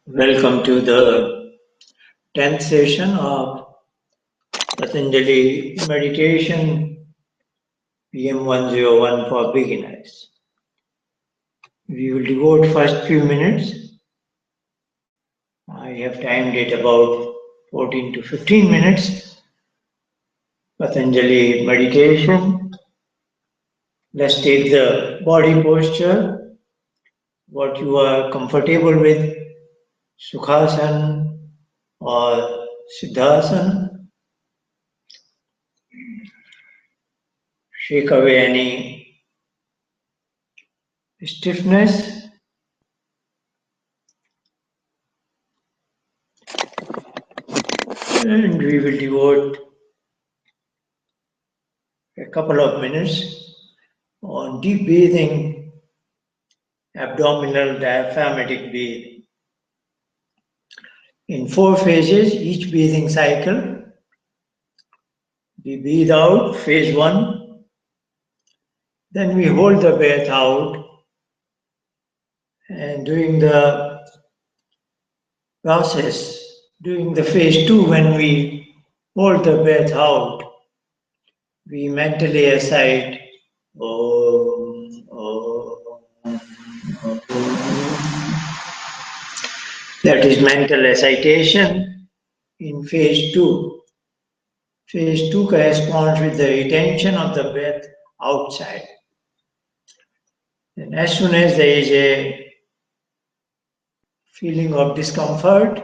Welcome to the 10th session of Patanjali Meditation PM101 for beginners. We will devote first few minutes. I have timed it about 14 to 15 minutes. Patanjali meditation. Let's take the body posture, what you are comfortable with, Sukhasana or Siddhasana. Shake away any stiffness. And we will devote a couple of minutes on deep breathing, abdominal diaphragmatic breathing. In 4 phases, each breathing cycle. We breathe out, phase 1. Then we hold the breath out. And during the process, during the phase 2, when we hold the breath out, we mentally recite Om, Om, Om. That is mental recitation in phase 2. Phase 2 corresponds with the retention of the breath outside. And as soon as there is a feeling of discomfort,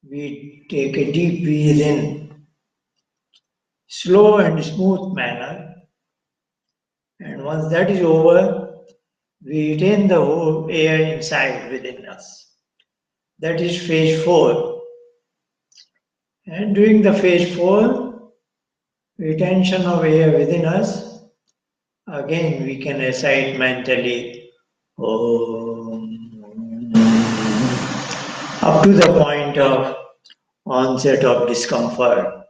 we take a deep breath in, slow and smooth manner. And once that is over, we retain the whole air inside within us. That is phase 4. And during the phase 4, retention of air within us, again we can recite mentally Om, up to the point of onset of discomfort.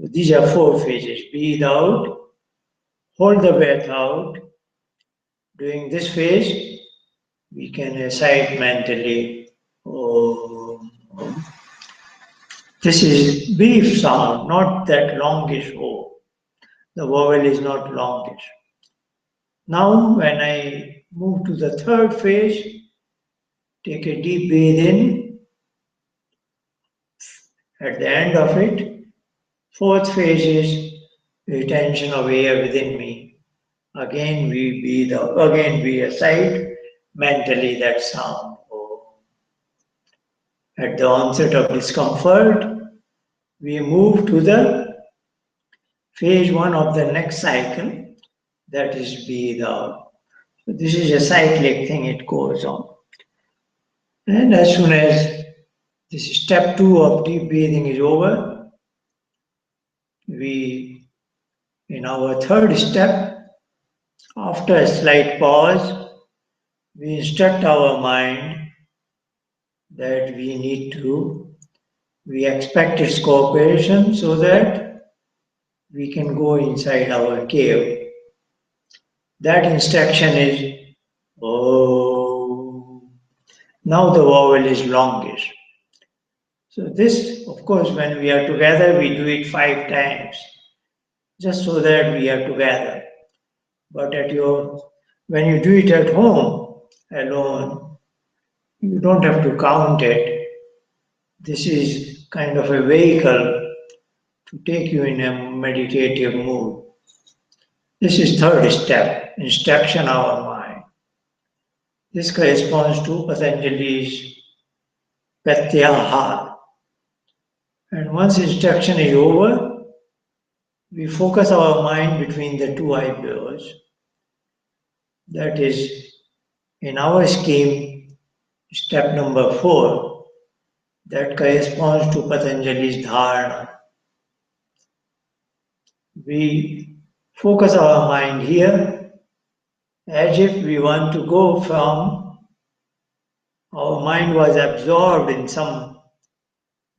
So these are 4 phases. Breathe out, hold the breath out. During this phase, we can recite mentally Om. This is brief sound, not that longish O. The vowel is not longish. Now, when I move to the 3rd phase, take a deep breath in. At the end of it, 4th phase is retention of air within me. Again, we breathe out. Again, we recite mentally that sound. At the onset of discomfort, we move to the phase 1 of the next cycle, that is breathe out. So this is a cyclic thing, it goes on. And as soon as this step 2 of deep breathing is over, we, in our 3rd step, after a slight pause, we instruct our mind that we expect its cooperation so that we can go inside our cave. That instruction is Oh. Now the vowel is longish. So this, of course, when we are together, we do it 5 times, just so that we are together. But when you do it at home, alone, you don't have to count it. This is kind of a vehicle to take you in a meditative mood. This is 3rd step, instruction our mind. This corresponds to Patanjali's Pratyahar. And once instruction is over, we focus our mind between the 2 eyebrows. That is, in our scheme, Step number 4, that corresponds to Patanjali's dharana. We focus our mind here as if we want to go from our mind was absorbed in some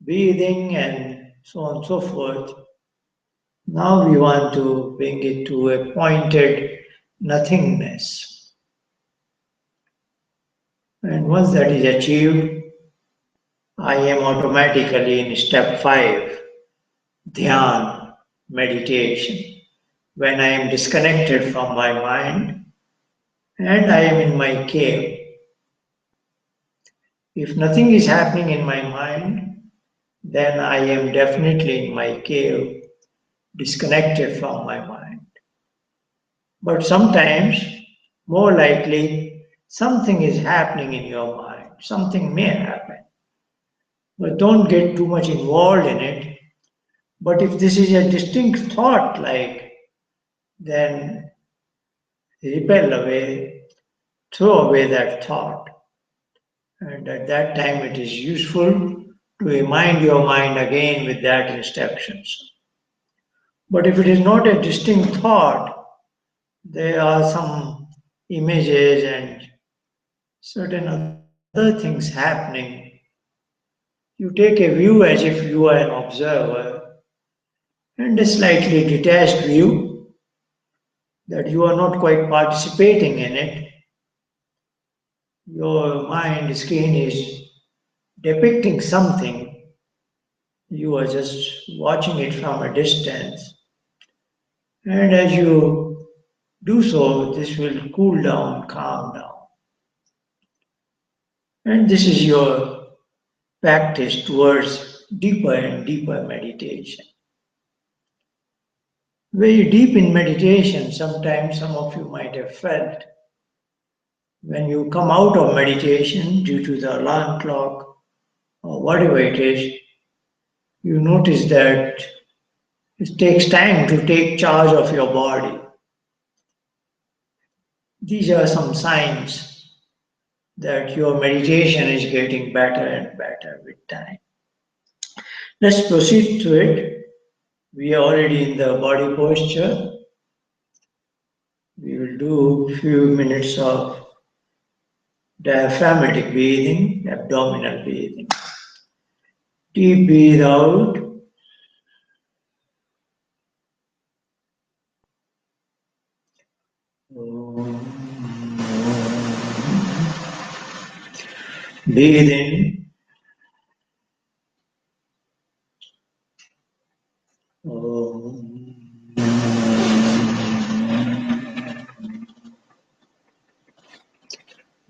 breathing and so on and so forth. Now we want to bring it to a pointed nothingness. And once that is achieved, I am automatically in step 5, Dhyan, meditation. When I am disconnected from my mind and I am in my cave. If nothing is happening in my mind, then I am definitely in my cave, disconnected from my mind. But sometimes, more likely, something is happening in your mind. Something may happen. But don't get too much involved in it. But if this is a distinct thought, then repel away, throw away that thought. And at that time, it is useful to remind your mind again with that instructions. But if it is not a distinct thought, there are some images and certain other things happening. You take a view as if you are an observer, and a slightly detached view that you are not quite participating in it. Your mind screen is depicting something, you are just watching it from a distance. And as you do so, this will cool down, calm down. And this is your practice towards deeper and deeper meditation. Very deep in meditation, sometimes some of you might have felt when you come out of meditation due to the alarm clock or whatever it is, you notice that it takes time to take charge of your body. These are some signs that your meditation is getting better and better with time. Let's proceed to it. We are already in the body posture. We will do a few minutes of diaphragmatic breathing, abdominal breathing. Deep breathe out. Breathe in.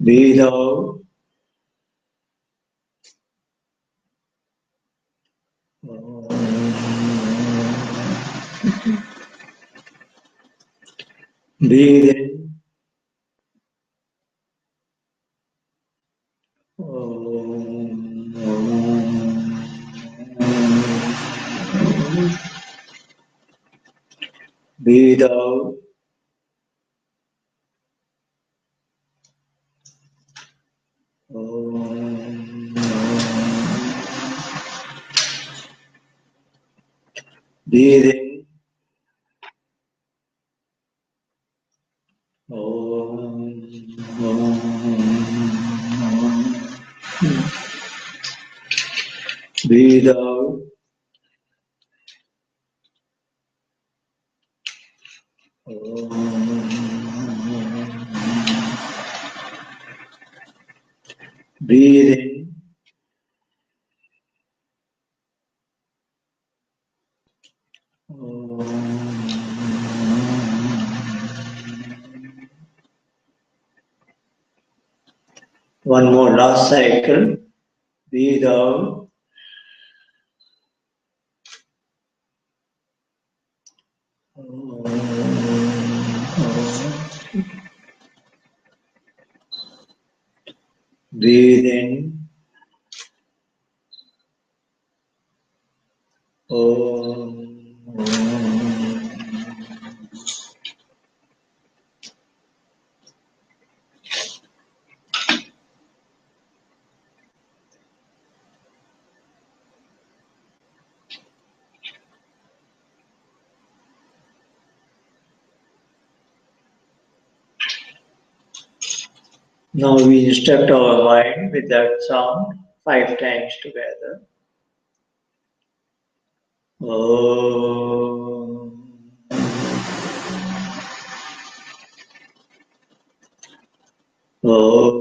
Breathe out. Breathe in. Breathe out. Breathe in. Breathe out. Breathe in. One more last cycle. Breathe out. Breathe in. Now we instruct our mind with that sound 5 times together. Om. Om.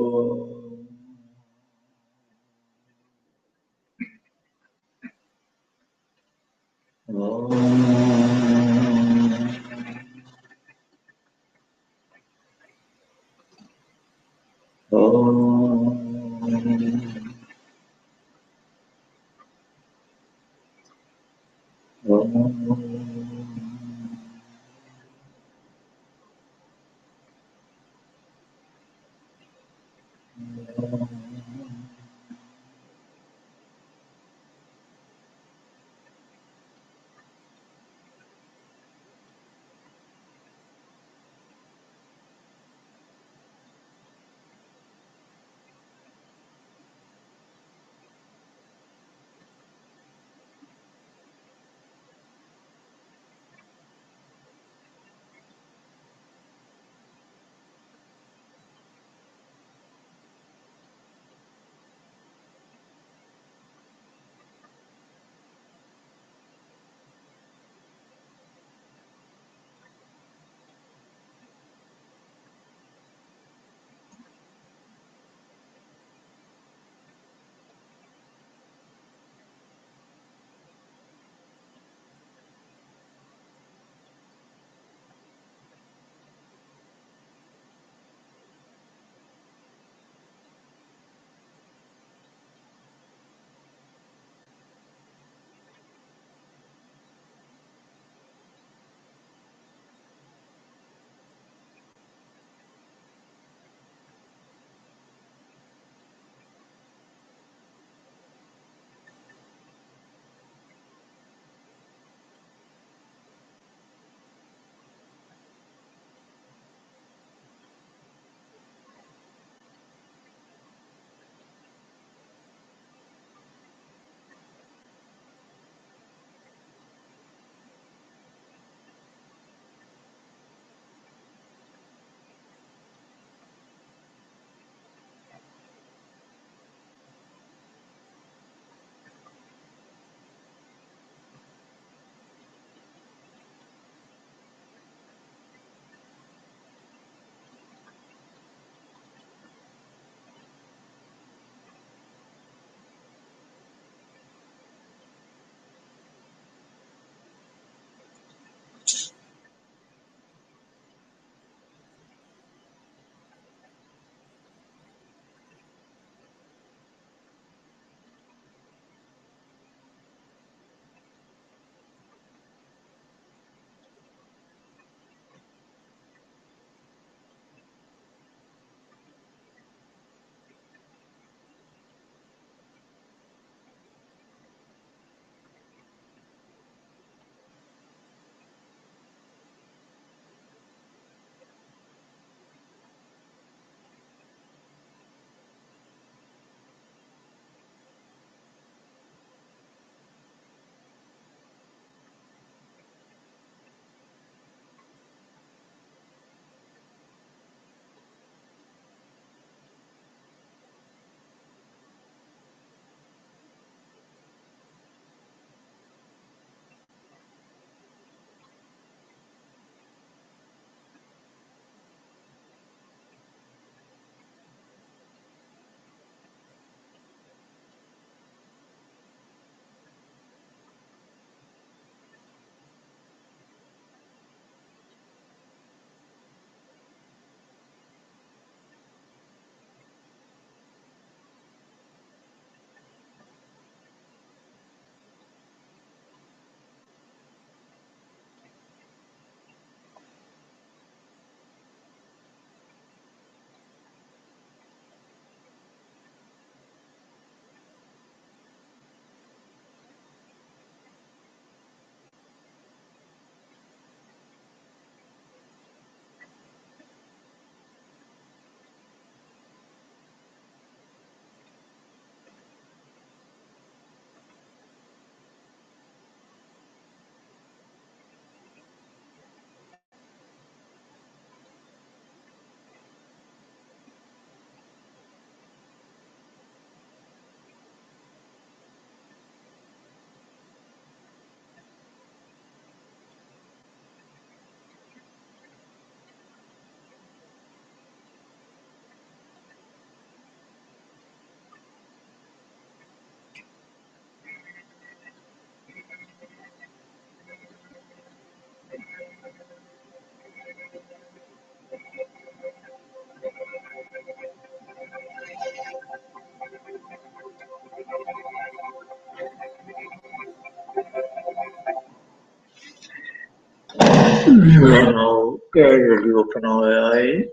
We will now gradually open our eyes.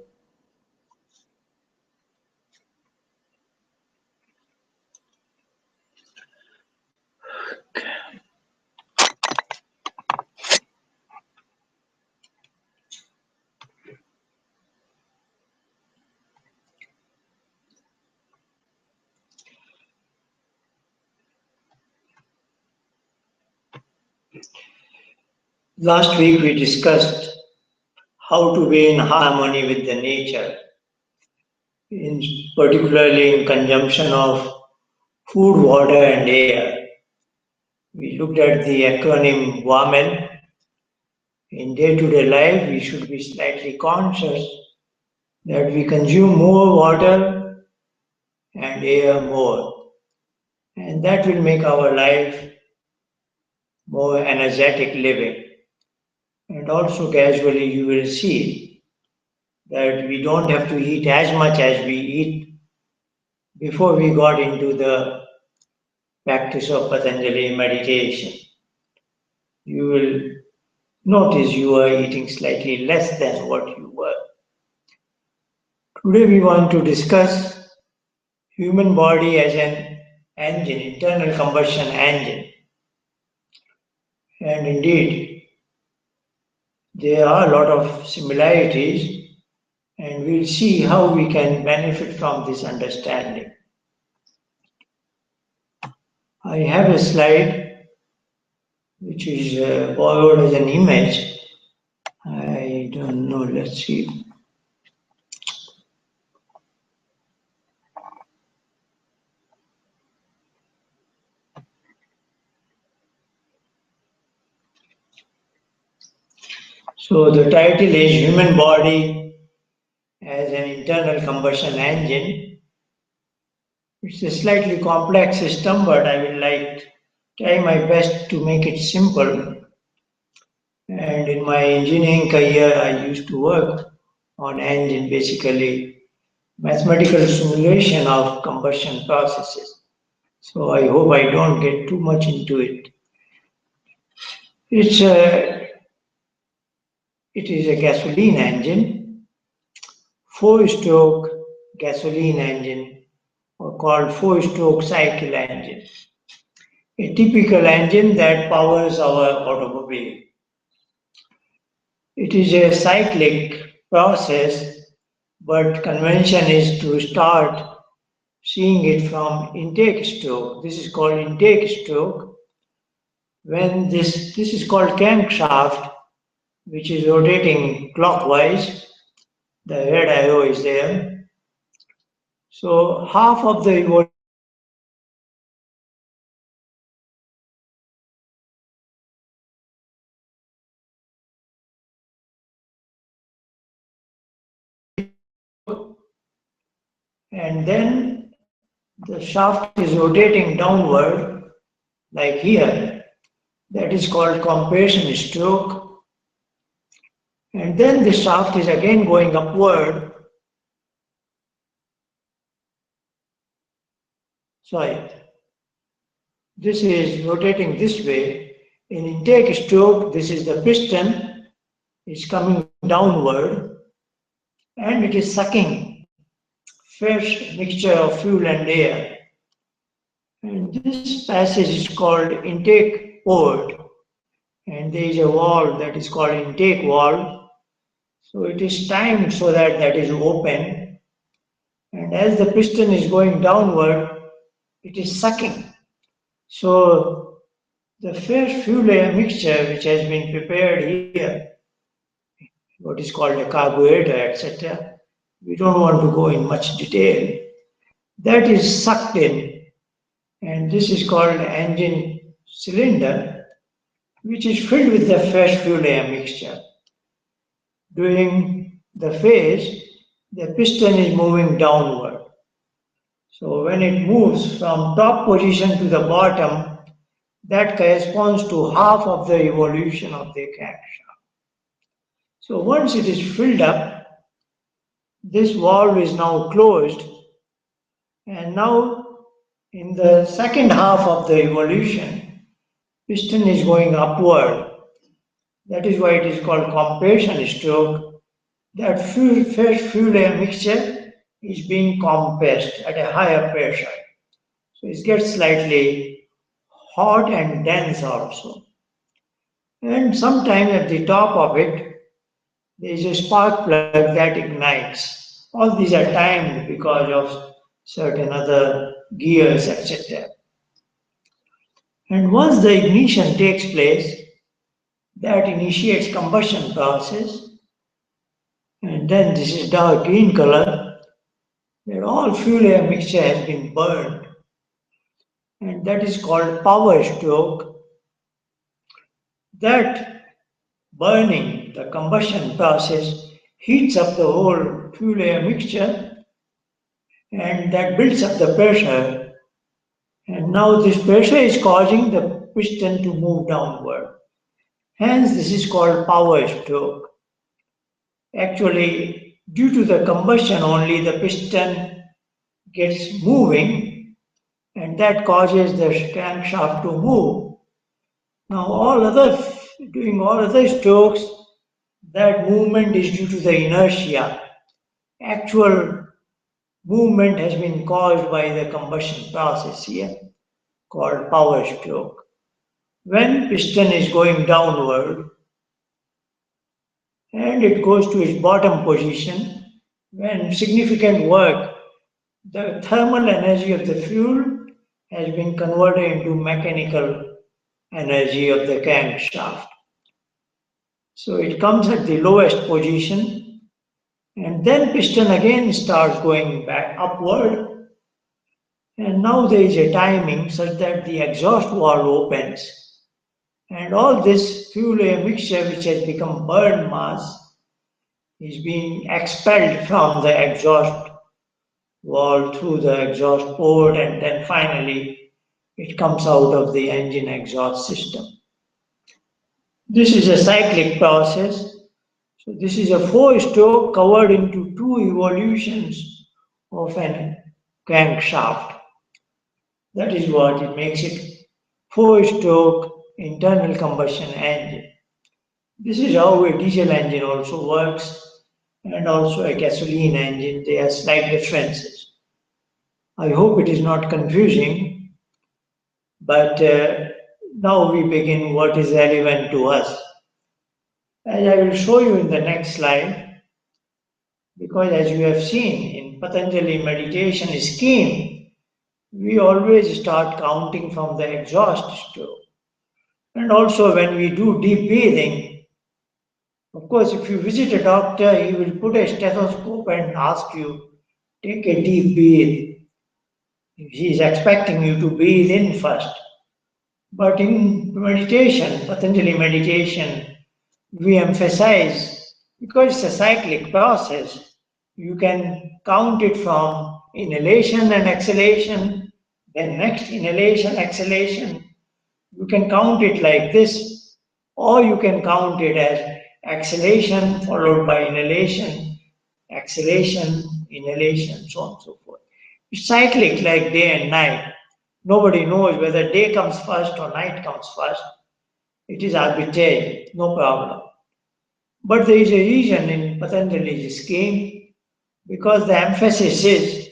Last week we discussed how to be in harmony with the nature, particularly in consumption of food, water, and air. We looked at the acronym WAMEL. In day-to-day life, we should be slightly conscious that we consume more water and air more. And that will make our life more energetic living. And also casually you will see that we don't have to eat as much as we eat before we got into the practice of Patanjali meditation. You will notice you are eating slightly less than what you were. Today we want to discuss human body as an engine, internal combustion engine. And indeed, there are a lot of similarities, and we'll see how we can benefit from this understanding. I have a slide which is borrowed as an image. I don't know, let's see. So the title is Human Body as an Internal Combustion Engine. It's a slightly complex system, but I will try my best to make it simple. And in my engineering career, I used to work on engine, basically mathematical simulation of combustion processes. So I hope I don't get too much into it. It is a gasoline engine, four-stroke gasoline engine, or called four-stroke cycle engine. A typical engine that powers our automobile. It is a cyclic process, but convention is to start seeing it from intake stroke. This is called intake stroke. When this is called crankshaft, which is rotating clockwise. The red arrow is there. So half of the evolution and then the shaft is rotating downward like here. That is called compression stroke. And then the shaft is again going upward. Sorry. This is rotating this way. In intake stroke, this is the piston. It's coming downward and it is sucking fresh mixture of fuel and air. And this passage is called intake port. And there is a valve that is called intake valve. So it is timed so that that is open. And as the piston is going downward, it is sucking. So the fresh fuel air mixture which has been prepared here, what is called a carburetor, etc. We don't want to go in much detail. That is sucked in, and this is called engine cylinder, which is filled with the fresh fuel air mixture. During the phase, the piston is moving downward. So when it moves from top position to the bottom, that corresponds to half of the evolution of the crankshaft. So once it is filled up, this valve is now closed, and now in the second half of the evolution, piston is going upward. That is why it is called compression stroke. That fresh fuel air mixture is being compressed at a higher pressure. So it gets slightly hot and dense also. And sometimes at the top of it, there is a spark plug that ignites. All these are timed because of certain other gears, etc. And once the ignition takes place, that initiates combustion process, and then this is dark green color, that all fuel air mixture has been burned, and that is called power stroke. That burning, the combustion process, heats up the whole fuel air mixture, and that builds up the pressure, and now this pressure is causing the piston to move downward. Hence, this is called power stroke. Actually, due to the combustion only, the piston gets moving, and that causes the crankshaft to move. Now, doing all other strokes, that movement is due to the inertia. Actual movement has been caused by the combustion process here, called power stroke. When piston is going downward and it goes to its bottom position, when significant work, the thermal energy of the fuel has been converted into mechanical energy of the crankshaft. So it comes at the lowest position, and then piston again starts going back upward, and now there is a timing such that the exhaust valve opens, and all this fuel air mixture which has become burned mass is being expelled from the exhaust valve through the exhaust port, and then finally it comes out of the engine exhaust system. This is a cyclic process. So this is a four-stroke covered into two evolutions of an crankshaft. That is what it makes it four-stroke internal combustion engine. This is how a diesel engine also works, and also a gasoline engine. There are slight differences. I hope it is not confusing, but now we begin what is relevant to us. As I will show you in the next slide, because as you have seen in Patanjali meditation scheme, we always start counting from the exhaust stroke. And also when we do deep breathing, of course, if you visit a doctor, he will put a stethoscope and ask you, take a deep breath. He is expecting you to breathe in first. But in meditation, Patanjali meditation, we emphasize, because it's a cyclic process, you can count it from inhalation and exhalation, then next inhalation, exhalation. You can count it like this, or you can count it as exhalation followed by inhalation, exhalation, inhalation, so on and so forth. It's cyclic like day and night. Nobody knows whether day comes first or night comes first. It is arbitrary, no problem. But there is a reason in Patanjali's scheme, because the emphasis is,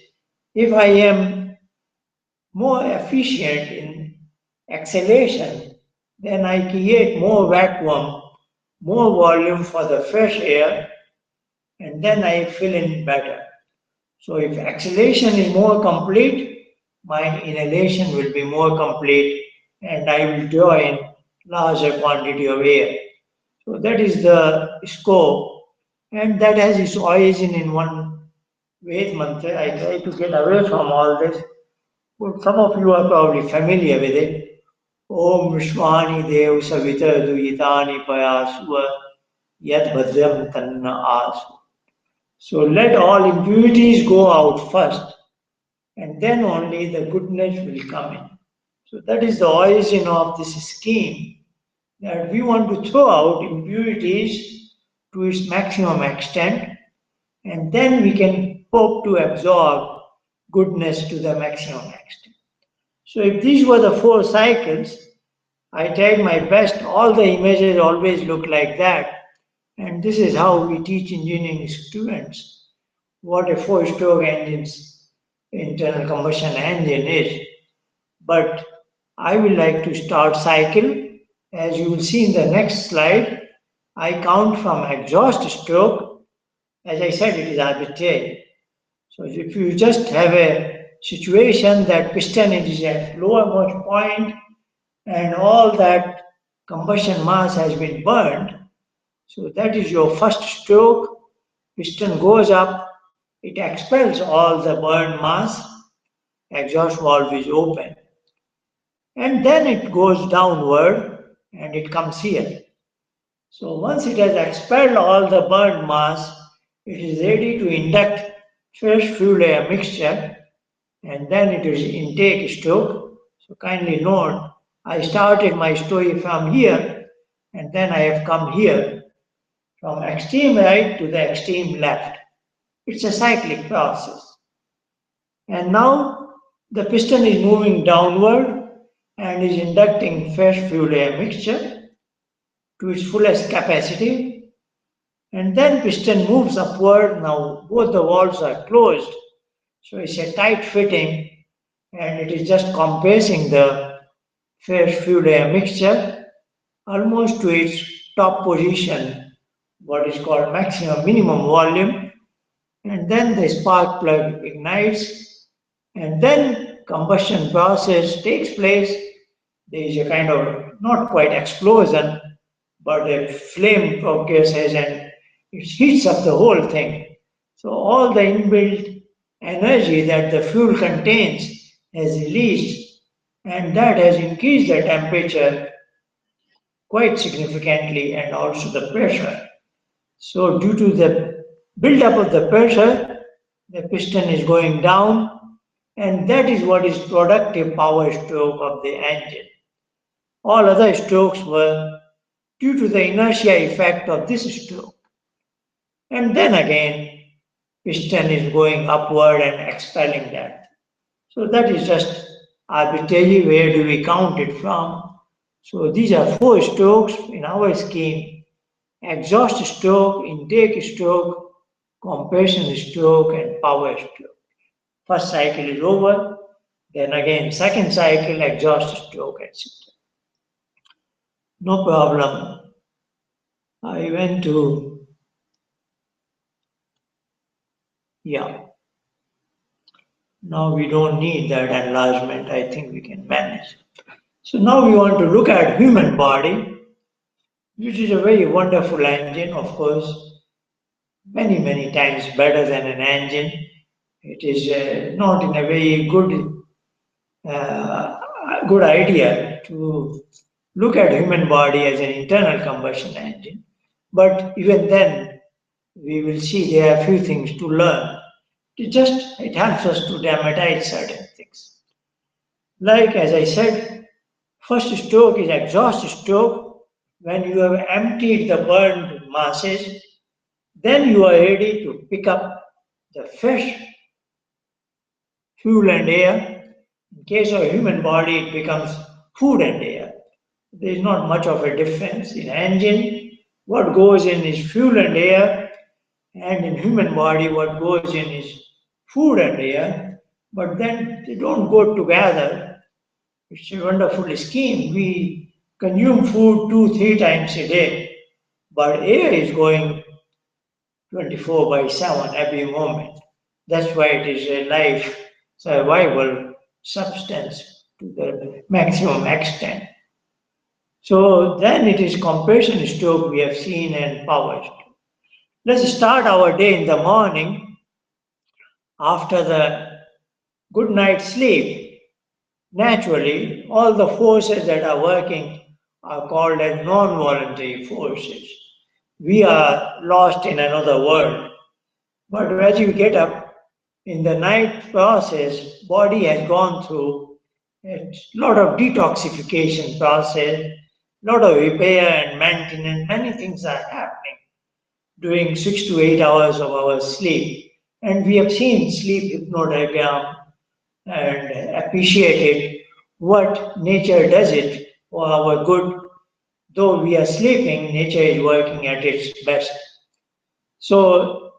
if I am more efficient in exhalation, then I create more vacuum, more volume for the fresh air, and then I fill in better. So if exhalation is more complete, my inhalation will be more complete, and I will draw in larger quantity of air. So that is the scope, and that has its origin in one Ved mantra. I try to get away from all this, but some of you are probably familiar with it. Om Vishwani Dev Savita Duyitani Payasuva Yat Bhadram Tanna Asu. So let all impurities go out first, and then only the goodness will come in. So that is the origin of this scheme, that we want to throw out impurities to its maximum extent, and then we can hope to absorb goodness to the maximum extent. So if these were the four cycles, I tried my best. All the images always look like that. And this is how we teach engineering students what a four-stroke engine's internal combustion engine is. But I will like to start cycle. As you will see in the next slide, I count from exhaust stroke. As I said, it is arbitrary. So if you just have a situation that piston is at lowermost point and all that combustion mass has been burned, so that is your first stroke, piston goes up, it expels all the burned mass, exhaust valve is open. And then it goes downward and it comes here. So once it has expelled all the burned mass, it is ready to induct fresh fuel air mixture and then it is intake stroke. So kindly note, I started my story from here and then I have come here from extreme right to the extreme left. It's a cyclic process. And now the piston is moving downward and is inducting fresh fuel air mixture to its fullest capacity. And then piston moves upward. Now both the valves are closed. So it's a tight fitting and it is just compressing the fresh fuel air mixture almost to its top position, what is called maximum minimum volume. And then the spark plug ignites and then combustion process takes place. There is a kind of not quite explosion, but a flame progresses and it heats up the whole thing. So all the inbuilt energy that the fuel contains has released and that has increased the temperature quite significantly and also the pressure. So due to the buildup of the pressure, the piston is going down and that is what is productive power stroke of the engine. All other strokes were due to the inertia effect of this stroke. And then again, piston is going upward and expelling that. So that is just arbitrary. Where do we count it from? So these are four strokes in our scheme: exhaust stroke, intake stroke, compression stroke, and power stroke. First cycle is over, then again second cycle, exhaust stroke, etc. No problem. I went to, yeah. Now we don't need that enlargement. I think we can manage. So now we want to look at human body, which is a very wonderful engine, of course, many, many times better than an engine. It is not in a very good idea to look at human body as an internal combustion engine. But even then, we will see there are a few things to learn. It helps us to dramatize certain things. Like as I said, first stroke is exhaust stroke. When you have emptied the burned masses, then you are ready to pick up the fresh fuel and air. In case of human body, it becomes food and air. There is not much of a difference. In engine, what goes in is fuel and air, and in human body, what goes in is food and air. But then they don't go together. It's a wonderful scheme. We consume food 2-3 times a day, but air is going 24/7 every moment. That's why it is a life survival substance to the maximum extent. So then it is compression stroke we have seen and power stroke. Let's start our day in the morning after the good night's sleep. Naturally, all the forces that are working are called as non-voluntary forces. We are lost in another world. But as you get up in the night process, body has gone through a lot of detoxification process, lot of repair and maintenance. Many things are happening during 6 to 8 hours of our sleep. And we have seen sleep hypnodiagram and appreciated what nature does it for our good. Though we are sleeping, nature is working at its best. So,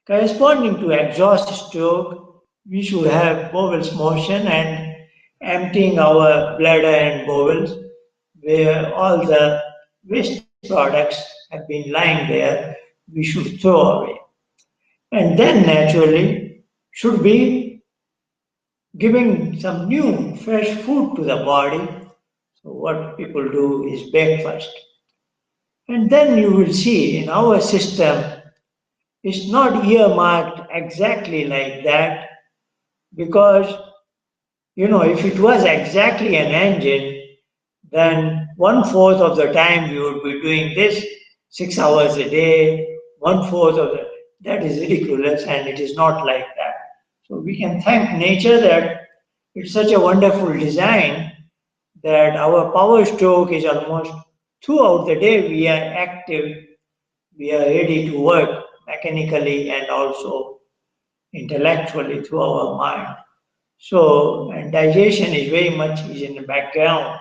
corresponding to exhaust stroke, we should have bowels motion and emptying our bladder and bowels, where all the waste products have been lying there, we should throw away. And then naturally should be giving some new fresh food to the body. So what people do is breakfast. And then you will see in our system, it's not earmarked exactly like that because, if it was exactly an engine, then one fourth of the time we would be doing this 6 hours a day, one fourth of the, that is ridiculous and it is not like that. So we can thank nature that it's such a wonderful design that our power stroke is almost throughout the day we are active, we are ready to work mechanically and also intellectually through our mind. So, and digestion is very much is in the background.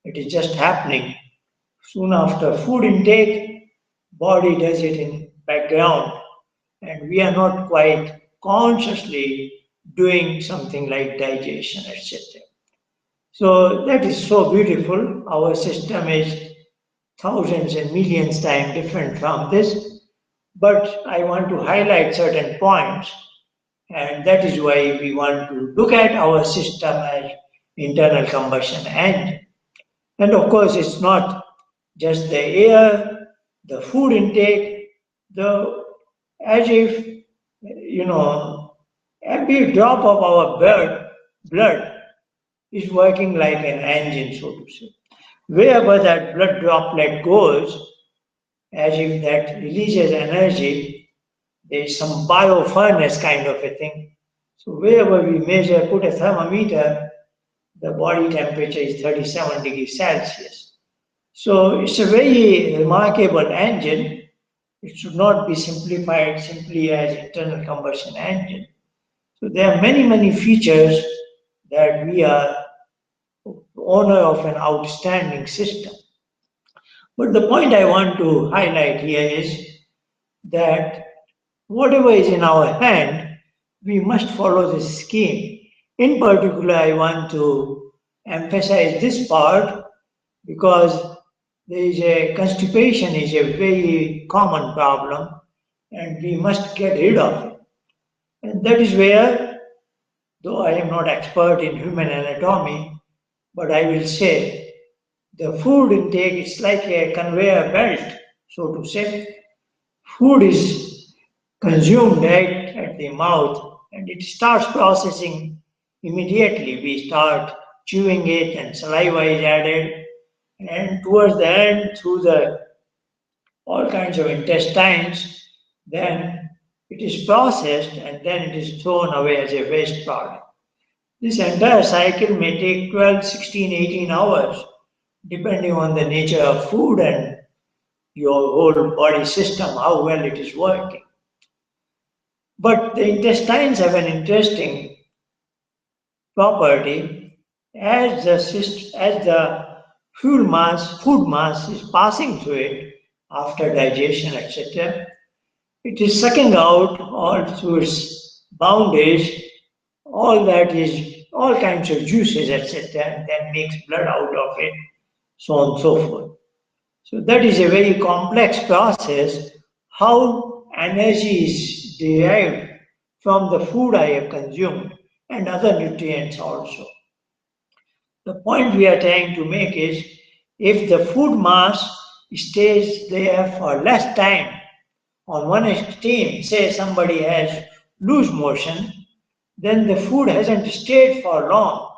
It is just happening. Soon after food intake, body does it in background, and we are not quite consciously doing something like digestion, etc. So that is so beautiful. Our system is thousands and millions times different from this, but I want to highlight certain points, and that is why we want to look at our system as internal combustion engine. And of course, it's not just the air, the food intake, the as if every drop of our blood is working like an engine, so to say. Wherever that blood droplet goes, as if that releases energy, there is some bio furnace kind of a thing. So wherever we measure, put a thermometer, the body temperature is 37 degrees Celsius. So it's a very remarkable engine. It should not be simplified simply as internal combustion engine. So there are many, many features that we are owner of an outstanding system. But the point I want to highlight here is that whatever is in our hand, we must follow this scheme. In particular, I want to emphasize this part because there is a constipation is a very common problem and we must get rid of it. And that is where, though I am not expert in human anatomy, but I will say the food intake is like a conveyor belt, so to say. Food is consumed right at the mouth and it starts processing immediately. We start chewing it and saliva is added, and towards the end, through the all kinds of intestines, then it is processed and then it is thrown away as a waste product. This entire cycle may take 12, 16, 18 hours, depending on the nature of food and your whole body system, how well it is working. But the intestines have an interesting property. As the food mass is passing through it after digestion, etc., it is sucking out all through its boundaries, all that is all kinds of juices, etc., and then makes blood out of it, so on and so forth. So that is a very complex process. How energy is derived from the food I have consumed and other nutrients also. The point we are trying to make is if the food mass stays there for less time, on one extreme, say somebody has loose motion, then the food hasn't stayed for long.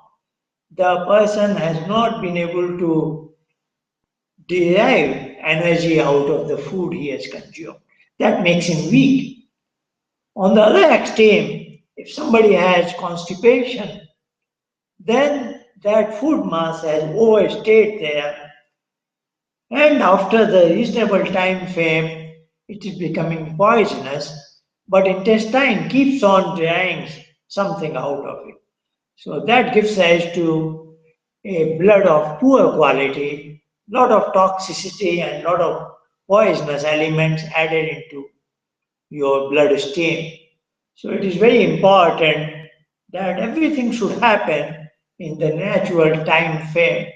The person has not been able to derive energy out of the food he has consumed. That makes him weak. On the other extreme, if somebody has constipation, then that food mass has overstayed there, and after the reasonable time frame, it is becoming poisonous, but intestine keeps on drying something out of it. So that gives rise to a blood of poor quality, lot of toxicity and lot of poisonous elements added into your bloodstream. So it is very important that everything should happen in the natural time frame.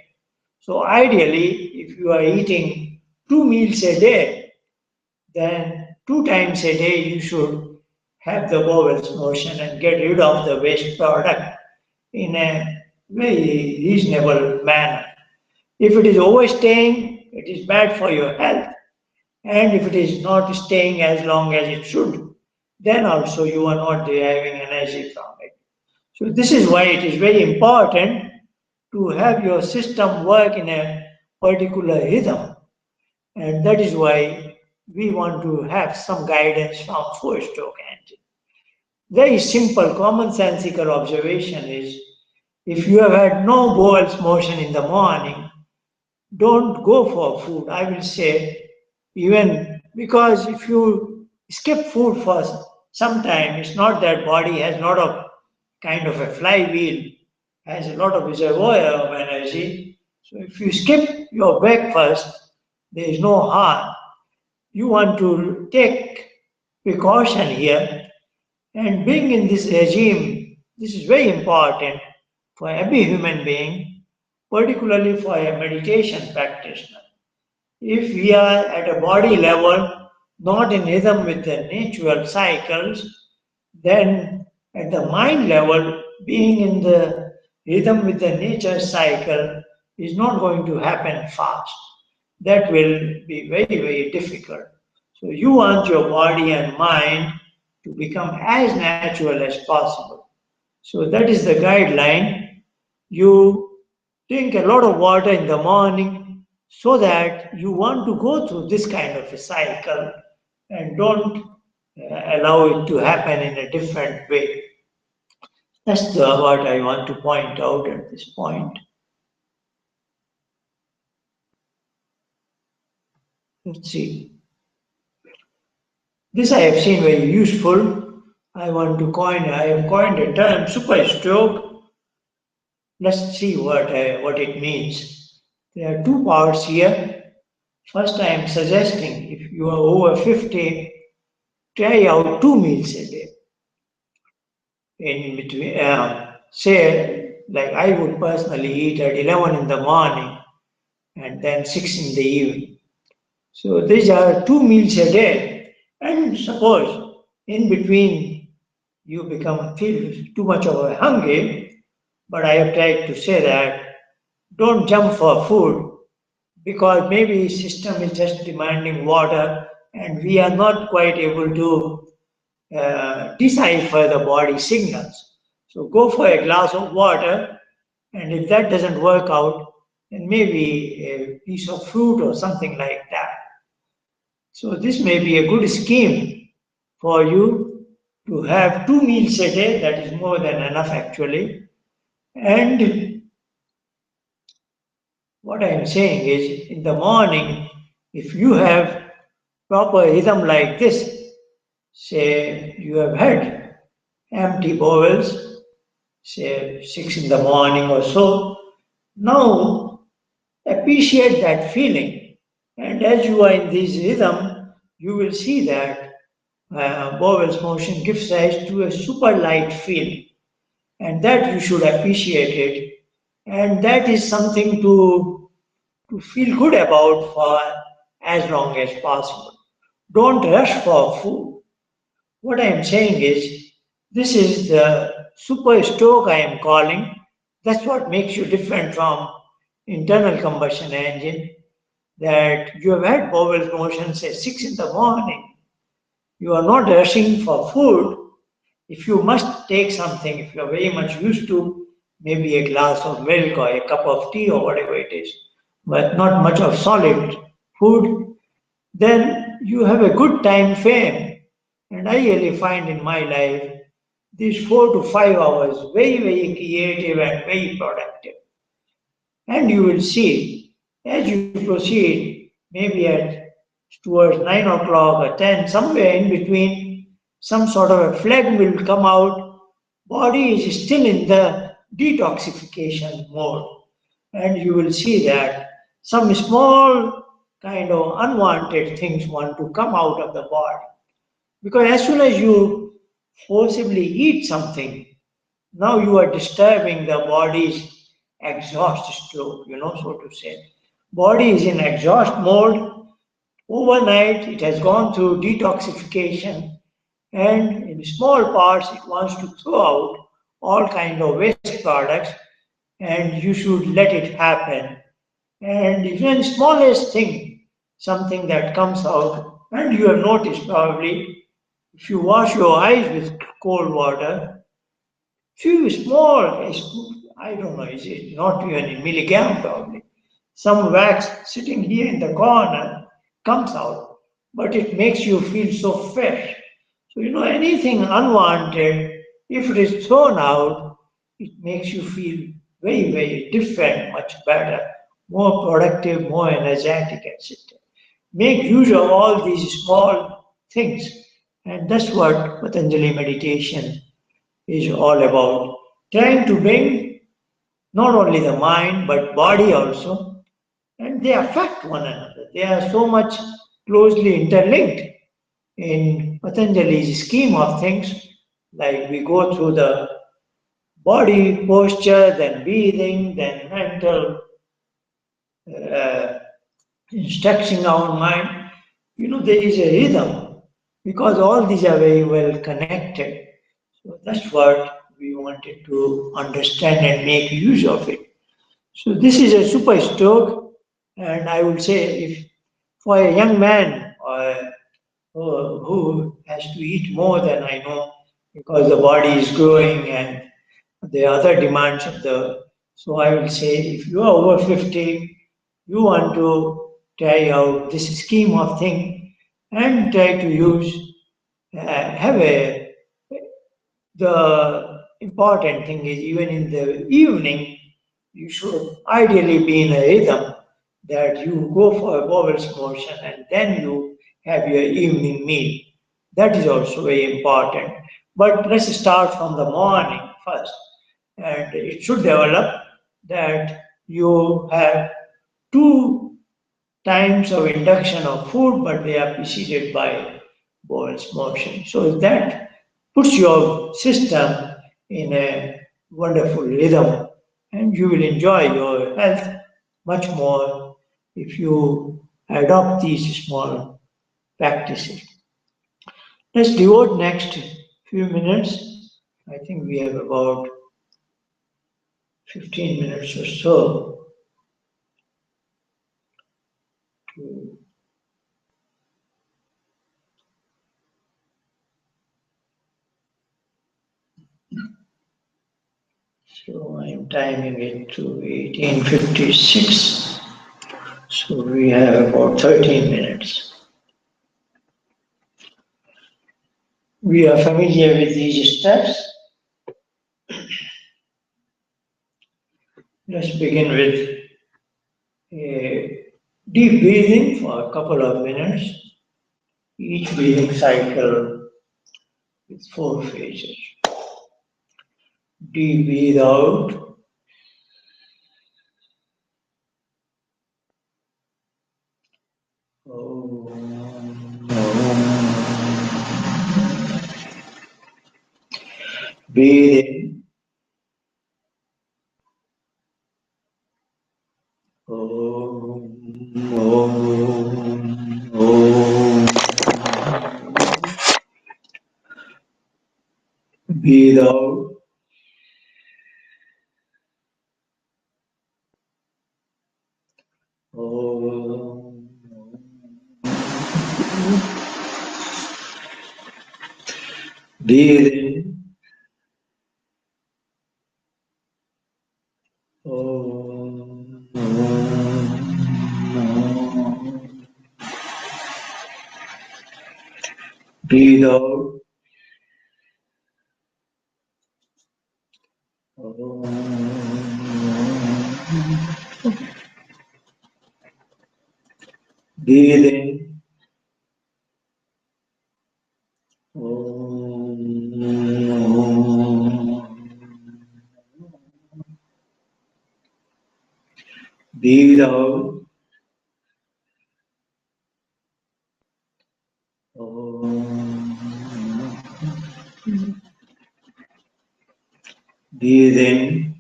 So ideally, if you are eating 2 meals a day, then 2 times a day you should have the bowels motion and get rid of the waste product in a very reasonable manner. If it is overstaying, it is bad for your health. And if it is not staying as long as it should, then also you are not deriving energy from it. So, this is why it is very important to have your system work in a particular rhythm. And that is why we want to have some guidance from four-stroke engine. Very simple, commonsensical observation is if you have had no bowels motion in the morning, don't go for food. I will say, even because if you skip food for some time, it's not that body has not a kind of a flywheel, has a lot of reservoir of energy. So if you skip your breakfast, there is no harm. You want to take precaution here and being in this regime. This is very important for every human being, particularly for a meditation practitioner. If we are at a body level, not in rhythm with the natural cycles, then at the mind level, being in the rhythm with the nature cycle is not going to happen fast. That will be very, very difficult. So you want your body and mind to become as natural as possible. So that is the guideline. You drink a lot of water in the morning so that you want to go through this kind of a cycle and don't allow it to happen in a different way. That's what I want to point out at this point. Let's see. This I have seen very useful. I have coined a term super stroke. Let's see what it means. There are two parts here. First, I am suggesting if you are over 50, try out 2 meals a day. In between, say, like I would personally eat at 11 in the morning and then 6 in the evening. So these are 2 meals a day. And suppose in between you feel too much of a hungry, but I have tried to say that don't jump for food because maybe system is just demanding water and we are not quite able to decipher the body signals. So go for a glass of water, and if that doesn't work out, then maybe a piece of fruit or something like that. So this may be a good scheme for you to have 2 meals a day. That is more than enough actually. And what I am saying is, in the morning, if you have proper rhythm like this, say you have had empty bowels, say 6 in the morning or so, now appreciate that feeling. And as you are in this rhythm, you will see that bowels motion gives rise to a super light feel, and that you should appreciate it. And that is something to feel good about for as long as possible. Don't rush for food. What I am saying is, this is the super stroke I am calling. That's what makes you different from internal combustion engine. That you have had bowel motions at 6 in the morning. You are not rushing for food. If you must take something, if you are very much used to maybe a glass of milk or a cup of tea or whatever it is, but not much of solid food, then you have a good time frame. And I really find in my life these 4 to 5 hours very, very creative and very productive. And you will see as you proceed, maybe at towards 9 o'clock or 10, somewhere in between, some sort of a phlegm will come out. Body is still in the detoxification mode. and you will see that some small kind of unwanted things want to come out of the body. Because as soon as you forcibly eat something, now you are disturbing the body's exhaust stroke, so to say. Body is in exhaust mode. Overnight, it has gone through detoxification, and in small parts, it wants to throw out all kind of waste products, and you should let it happen. And even smallest thing, something that comes out, and you have noticed probably, if you wash your eyes with cold water, few small, I don't know, is it not even in milligram probably, some wax sitting here in the corner comes out, but it makes you feel so fresh. So, anything unwanted, if it is thrown out, it makes you feel very, very different, much better, more productive, more energetic, etc. Make use of all these small things. And that's what Patanjali meditation is all about. Trying to bring not only the mind but body also, and they affect one another. They are so much closely interlinked in Patanjali's scheme of things. Like we go through the body posture, then breathing, then mental uh, instructing our mind. There is a rhythm because all these are very well connected. So that's what we wanted to understand and make use of it. So this is a super stroke, and I would say if for a young man who has to eat more than I know because the body is growing and the other demands of the. So I will say if you are over 50, you want to try out this scheme of thing and try to use have a the important thing is even in the evening, you should ideally be in a rhythm that you go for a bowels motion and then you have your evening meal. That is also very important. But let's start from the morning first. And it should develop that you have two times of induction of food, but they are preceded by bowels motion. So that puts your system in a wonderful rhythm, and you will enjoy your health much more if you adopt these small practices. Let's devote next few minutes. I think we have about 15 minutes or so to. So I am timing it to 18:56. So we have about 13 minutes. We are familiar with these steps. Let's begin with a deep breathing for a couple of minutes. Each breathing cycle with 4 phases. Deep breathe out. Breathe in. Breathe out. Breathe in. Breathe out. Breathe in. Breathe out. Breathe in.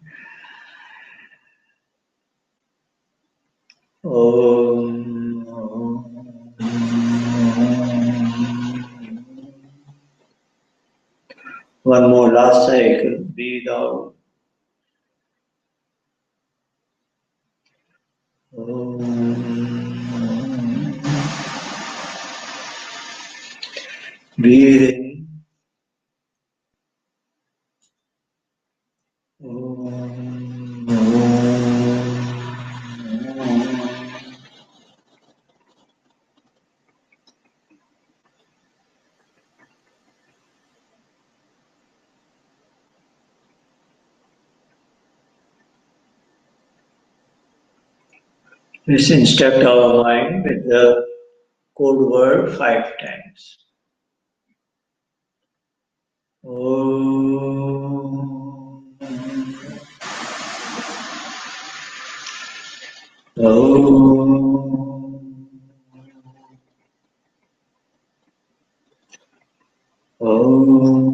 One more last cycle. Breathe out. Breathe in. Let's instruct our mind with the code word 5 times. Om. Om. Om.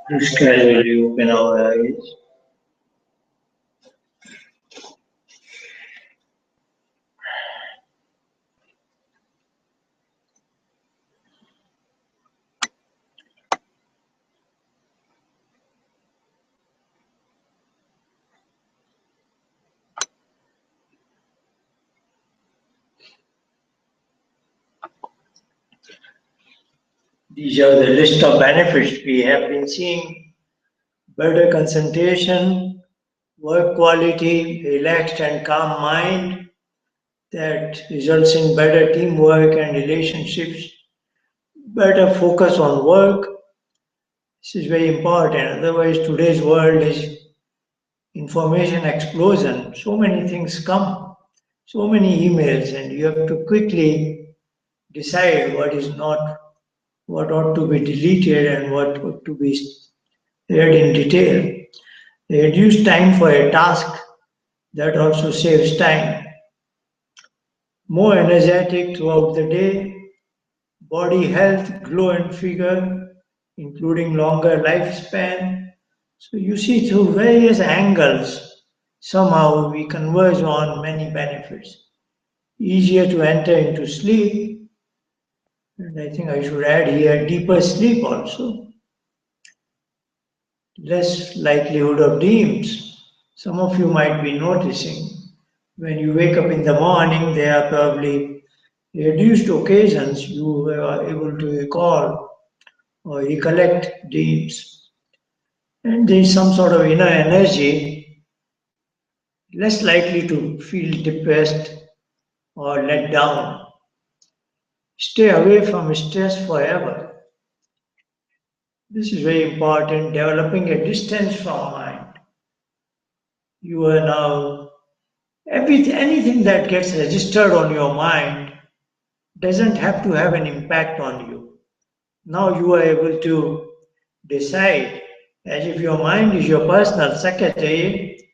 Please gradually open our eyes. These are the list of benefits we have been seeing: better concentration, work quality, relaxed and calm mind that results in better teamwork and relationships, better focus on work. This is very important. Otherwise, today's world is information explosion. So many things come, so many emails, and you have to quickly decide what is not, what ought to be deleted and what ought to be read in detail. Reduce time for a task, that also saves time. More energetic throughout the day, body health, glow and figure, including longer lifespan. So you see through various angles, somehow we converge on many benefits. Easier to enter into sleep, and I think I should add here deeper sleep also. Less likelihood of dreams. Some of you might be noticing when you wake up in the morning, there are probably reduced occasions you are able to recall or recollect dreams. And there is some sort of inner energy, less likely to feel depressed or let down. Stay away from stress forever. This is very important, developing a distance from mind. You are now, anything that gets registered on your mind doesn't have to have an impact on you. Now you are able to decide, as if your mind is your personal secretary,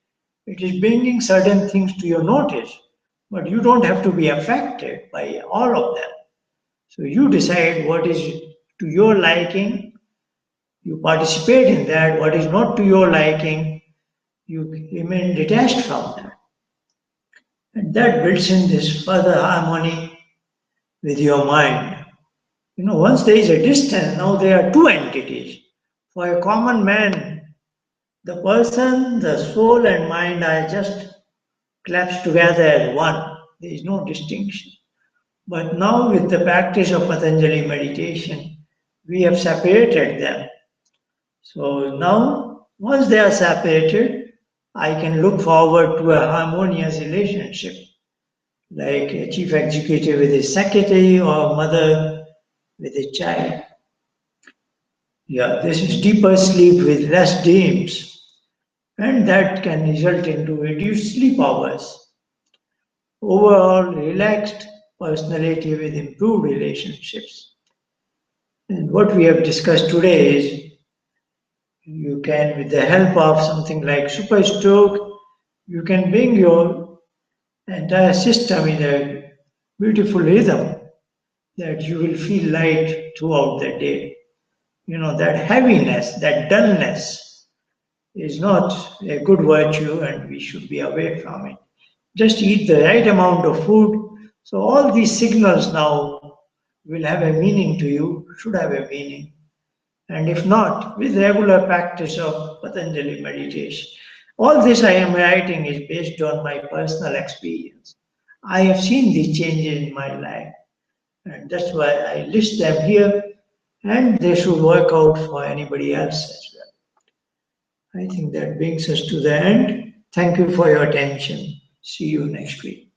it is bringing certain things to your notice, but you don't have to be affected by all of them. So you decide what is to your liking, you participate in that, what is not to your liking, you remain detached from that. And that builds in this further harmony with your mind. Once there is a distance, now there are two entities. For a common man, the person, the soul, and mind are just collapsed together as one. There is no distinction. But now, with the practice of Patanjali meditation, we have separated them. So now, once they are separated, I can look forward to a harmonious relationship, like a chief executive with his secretary or a mother with a child. Yeah, this is deeper sleep with less dreams, and that can result into reduced sleep hours. Overall, relaxed personality with improved relationships. And what we have discussed today is you can, with the help of something like Super Stroke, you can bring your entire system in a beautiful rhythm that you will feel light throughout the day. That heaviness, that dullness is not a good virtue and we should be away from it. Just eat the right amount of food. So all these signals now will have a meaning to you, should have a meaning. And if not, with regular practice of Patanjali meditation. All this I am writing is based on my personal experience. I have seen these changes in my life, and that's why I list them here, and they should work out for anybody else as well. I think that brings us to the end. Thank you for your attention. See you next week.